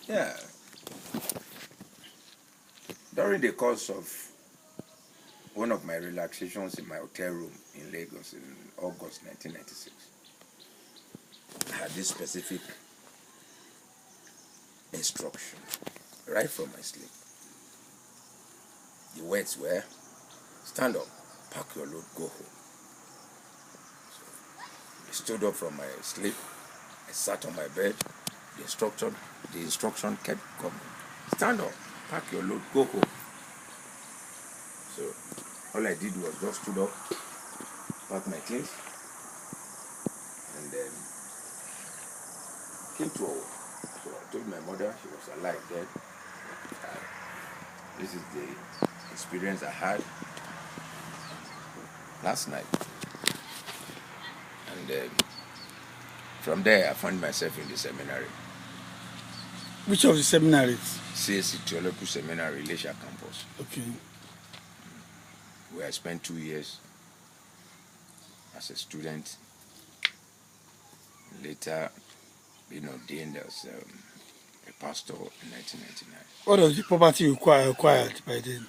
Yeah. During the course of one of my relaxations in my hotel room in Lagos in August 1996, I had this specific instruction right from my sleep. The words were, stand up, pack your load, go home. I stood up from my sleep, I sat on my bed, the instruction kept coming. Stand up, pack your load, go home. So all I did was just stood up, packed my things, and then came to Owo. So I told my mother, she was alive then. This is the experience I had last night. And from there, I found myself in the seminary. Which of the seminaries? CSC Theological Seminary, Elisha campus, Okay. where I spent 2 years as a student. Later, being ordained as a pastor in 1999. What was the property you acquired by then?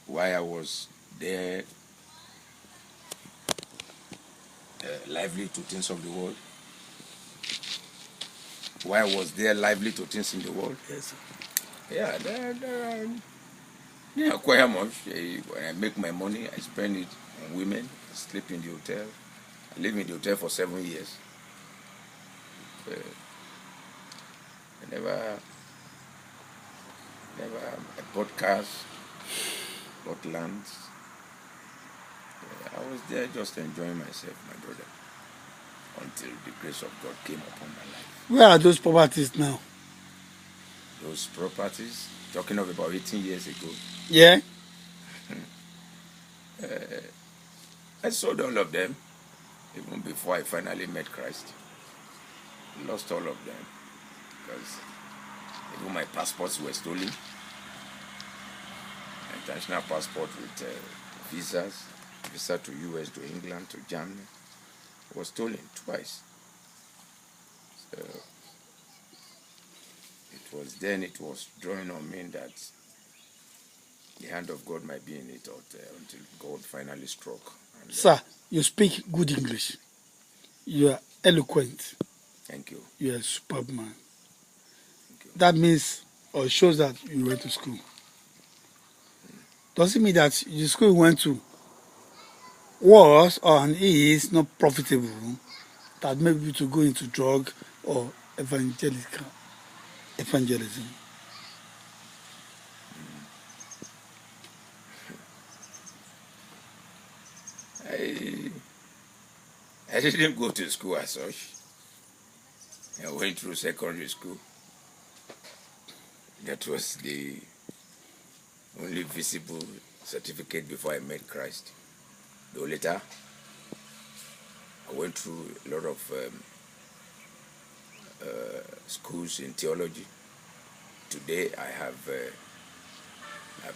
While I was there, lively to things of the world. While I was there, lively to things in the world. Yes, sir. Yeah, they acquire much. When I make my money, I spend it on women. I sleep in the hotel. I live in the hotel for 7 years. I I bought cars, bought lands. I was there just enjoying myself, my brother, until the grace of God came upon my life. Where are those properties now? Those properties, talking of about 18 years ago, Yeah. I sold all of them even before I finally met Christ. I lost all of them because even my passports were stolen. International passport with visa to US, to England, to Germany, was stolen twice. So it was drawing on me that the hand of God might be in it until God finally struck. And, Sir, you speak good English. You are eloquent. thank you. You are a superb man. Thank you. That means or shows that you went to school. Does it mean that the school you went to was or and is not profitable, that maybe to go into drug or evangelism? I didn't go to school as such. I went through secondary school. That was the only visible certificate before I met Christ. Though later, I went through a lot of schools in theology. Today, I have a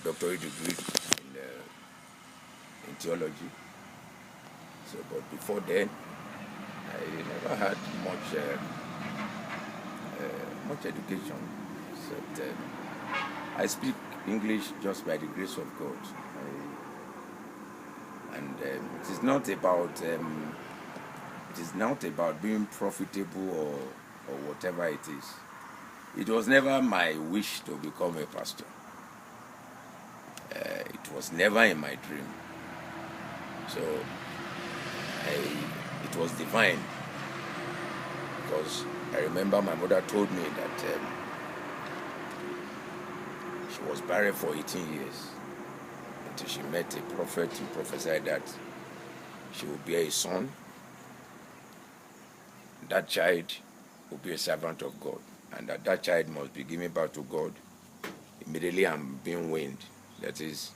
doctorate degree in theology. So, but before then, I never had much education. Except I speak English just by the grace of God. It is not about being profitable or whatever it is. It was never my wish to become a pastor. It was never in my dream. So it was divine, because I remember my mother told me that she was barren for 18 years until she met a prophet who prophesied that she would bear a son. That child will be a servant of God, and that child must be given back to God immediately I'm being weaned. That is,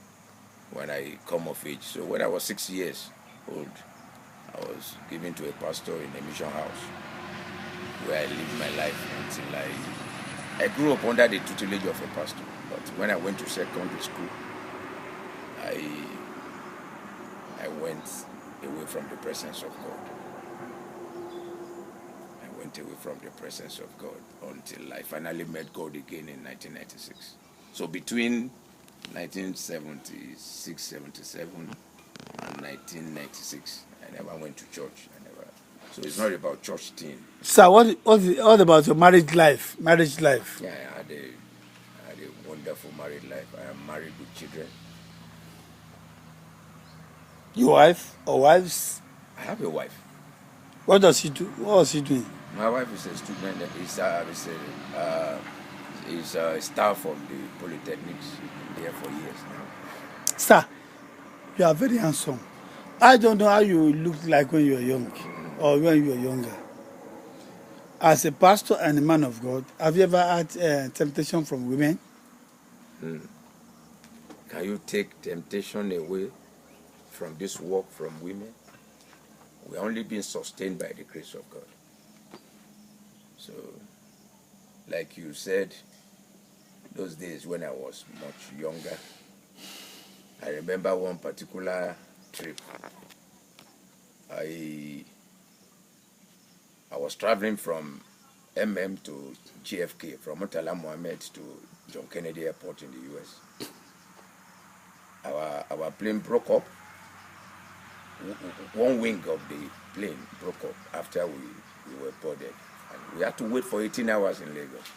when I come of age. So when I was 6 years old, I was given to a pastor in a mission house where I lived my life until I grew up under the tutelage of a pastor. But when I went to secondary school, I went away from the presence of God. I went away from the presence of God until I finally met God again in 1996. So between 1976, 77 and 1996, I never went to church. So it's not about church thing. Sir, what about your marriage life? Marriage life. Yeah, I had a wonderful married life. I am married with children. Your wife or wives? I have a wife. What does she do? What was she doing? My wife is a student. Is a staff from the Polytechnics. Been there for years now. Sir, you are very handsome. I don't know how you looked like when you were young or when you were younger. As a pastor and a man of God, have you ever had temptation from women? Can you take temptation away from this work from women? We're only being sustained by the grace of God. So, like you said, those days when I was much younger, I remember one particular trip. I was traveling from to GFK, from Murtala Mohammed to John Kennedy Airport in the US. Our plane broke up. One wing of the plane broke up after we were boarded. And we had to wait for 18 hours in Lagos.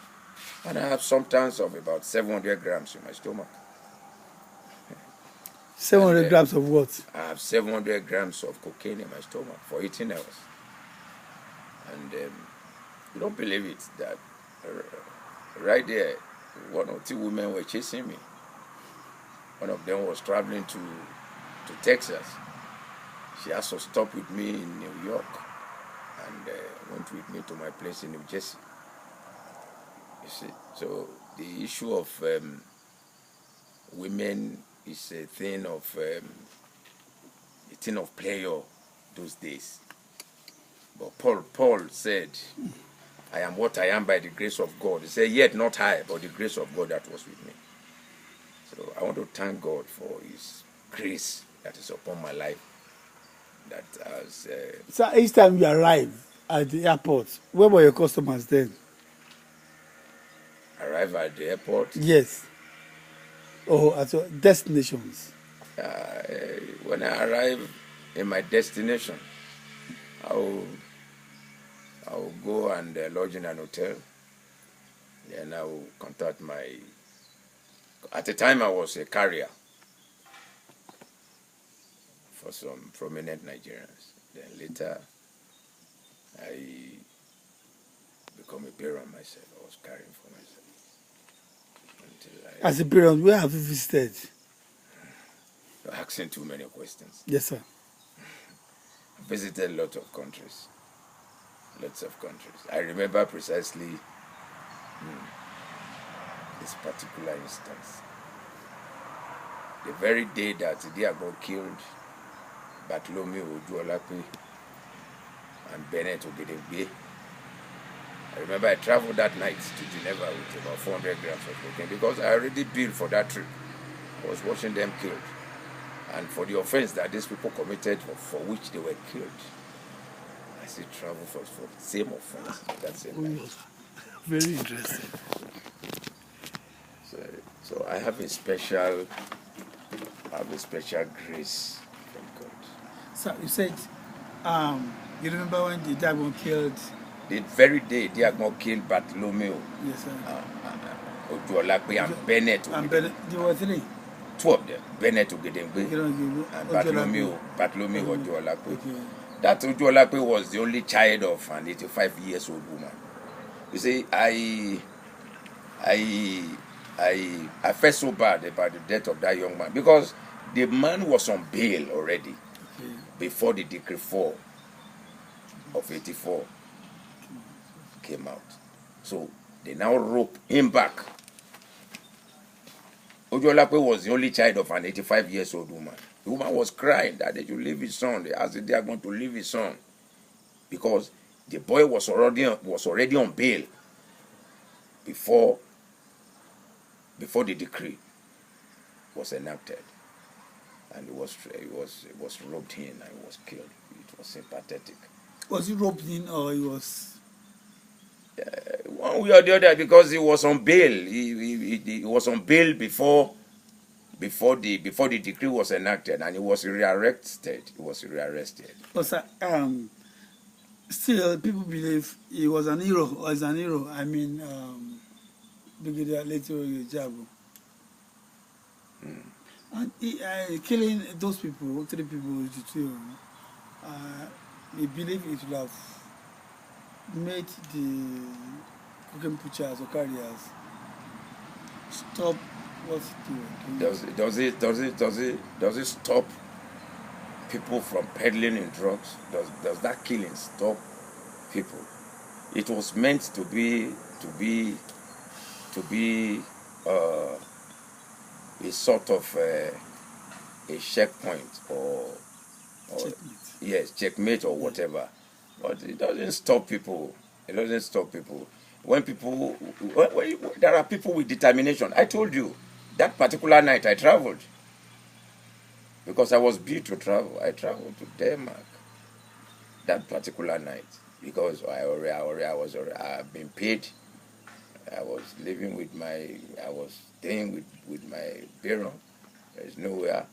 And I have substance of about 700 grams in my stomach. 700 grams of what? I have 700 grams of cocaine in my stomach for 18 hours. And you don't believe it, that right there, one or two women were chasing me. One of them was traveling to Texas. She has to stop with me in New York and went with me to my place in New Jersey. You see, so the issue of women is a thing of pleasure those days. But Paul said, I am what I am by the grace of God. He said, yet not I, but the grace of God that was with me. So I want to thank God for his grace that is upon my life. That has... So each time you arrive at the airport, where were your customers then? Arrive at the airport? Yes. Or at your destinations? When I arrive in my destination, I will go and lodge in an hotel. Then I will contact my... At the time I was a carrier for some prominent Nigerians. Then later I become a parent myself. I was carrying for myself. As a parent, where have you visited? You're asking too many questions. Yes, sir. I visited lots of countries. I remember precisely this particular instance. The very day that Diago killed Bartholomew Ojuolape and Bennett Ogedegbe, I remember I traveled that night to Geneva with about 400 grams of cocaine because I already billed for that trip. I was watching them killed. And for the offense that these people committed for which they were killed, I still travel for the same offense that same night. Very interesting. So I have a special grace from God. So you said, you remember when the Diagon killed? The very day Diagon killed Bartholomew, Yes, sir. Ojuolape and Bennett. And Bennett, there were three. Two of them, Bennett Ogedegbe and Bartholomew Ojuolape. Okay. That Ojuolape was the only child of an 85-year-old woman. You see, I felt so bad about the death of that young man because the man was on bail already before the Decree 4 of 84 came out. So they now rope him back. Ojuolape was the only child of an 85-year-old woman. The woman was crying that they should leave his son. They asked if they are going to leave his son because the boy was already on bail before the decree was enacted, and it was roped in and was killed. It was sympathetic. Was he roped in or he was? one way or the other, because he was on bail. He was on bail before the decree was enacted, and he was rearrested. But sir, still people believe he was an hero. I mean, Brigadier Leto Ojuolape. And killing those people, 3 people, 22, they believe it will have made the cooking butchers or carriers stop what they were doing. Does it stop people from peddling in drugs? Does that killing stop people? It was meant to be a sort of a checkpoint or Checkmate. yes, checkmate or whatever. But it doesn't stop people. It doesn't stop people. When there are people with determination. I told you that particular night I traveled because I was built to travel. I traveled to Denmark that particular night because I've been paid. I was staying with my parents. There is nowhere.